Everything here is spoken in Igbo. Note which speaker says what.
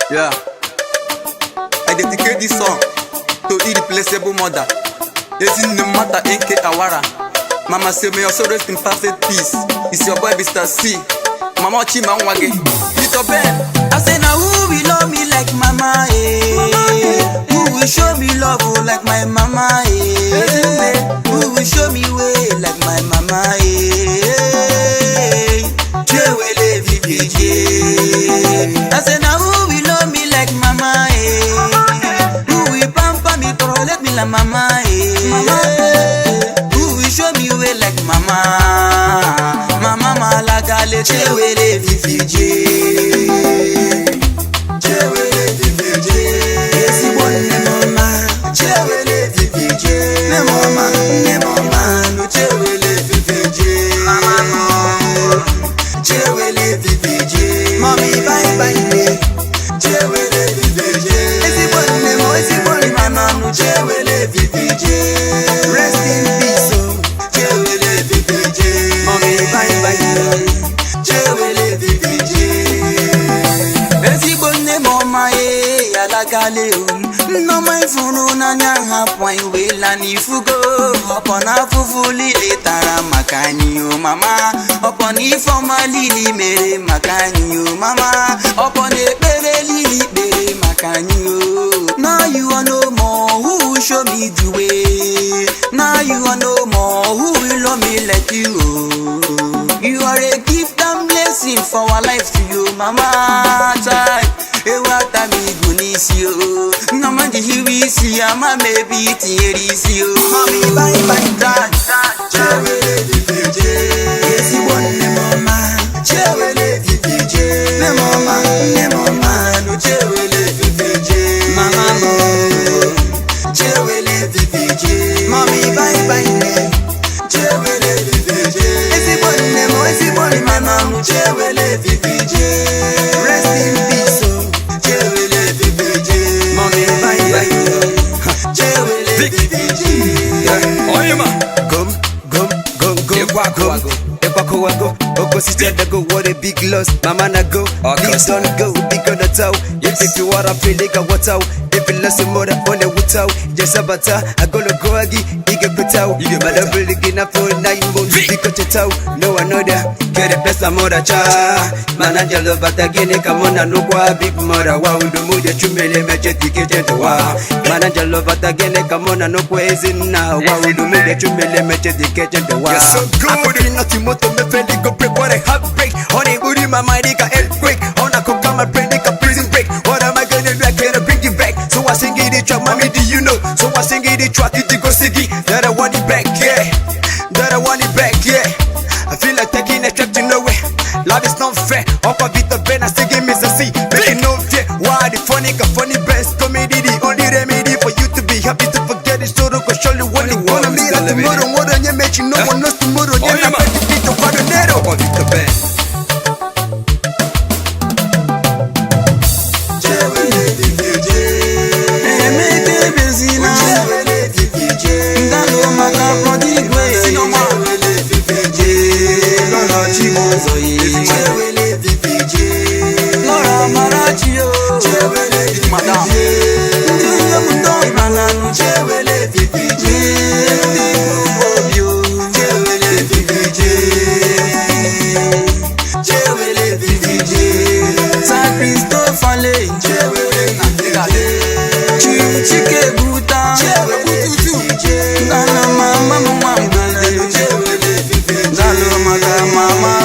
Speaker 1: Yeah. I dedicate this song to irreplaceable mother. Isn't no matter NK Awara. Mama say may also rest in perfect peace. It's your boy Mr. C. Mama Chima Wage. Little Ben.
Speaker 2: I say now who will love me like mama, Who will show me love like my mama, Who will show me way like my mama, Chewele VPJ. I say now who will love me like mama, Who will pamper me, let me like mama, Who will show me way like mama, Mama Malagale Chewele VPJ. No my phone na nyanga point we la ni fugo upon a fufuli letara makani o mama upon ifomali li mere makani o mama upon e bere li bere makani o. Now you are no more who will show me the way. Now you are no more who will love me like you. You are a gift and blessing for our life to you mama child. Ewata mi gunisi yo, namandi hiwisi ama mebi tierisi yo. Mami bye bye dad, chewele VPJ. Esi bonne mama, chewele VPJ. Ne mama, no chewele VPJ. Mama mo, chewele VPJ. Mami bye bye, chewele VPJ. Esi bonne mama, no chewele VPJ. Rest in peace.
Speaker 3: Oko sister da go, what a big loss. Mama na go, please don't go, big on the toe. If you are a free like a water, if you lost your mother on the water, just a bata, I go to go agi, you get put out. You get my double again up for 9 months, you got your toe. No another, get a best mother cha. Manangelo but again, come on, no big mother. Wow, the mood that you made a match to get to wow. Manangelo but again, come on, no poison now. Wow, the mood that you made a match to get to wow. So good, nothing more to me, go break what I heartbreak. Honey, would in my mind, it got earthquake. On a cook, my brain, it got prison break. What am I gonna do? I can't bring it back. So I sing it, track, mommy, do you know? So I sing it, track, it go sigi. That I want it back, yeah. That I want it back, yeah. I feel like taking a trip to nowhere. Love is not fair. Up a bit of Ben, I still give me some C. Making no fear. Why the funny, best comedy, the only remedy for you to be happy to forget it. So don't go surely what you wanna meet at tomorrow. More than you mention, no one knows tomorrow. Yeah, I'm ready to beat the Guadanero. Up a bit of Ben.
Speaker 2: Mama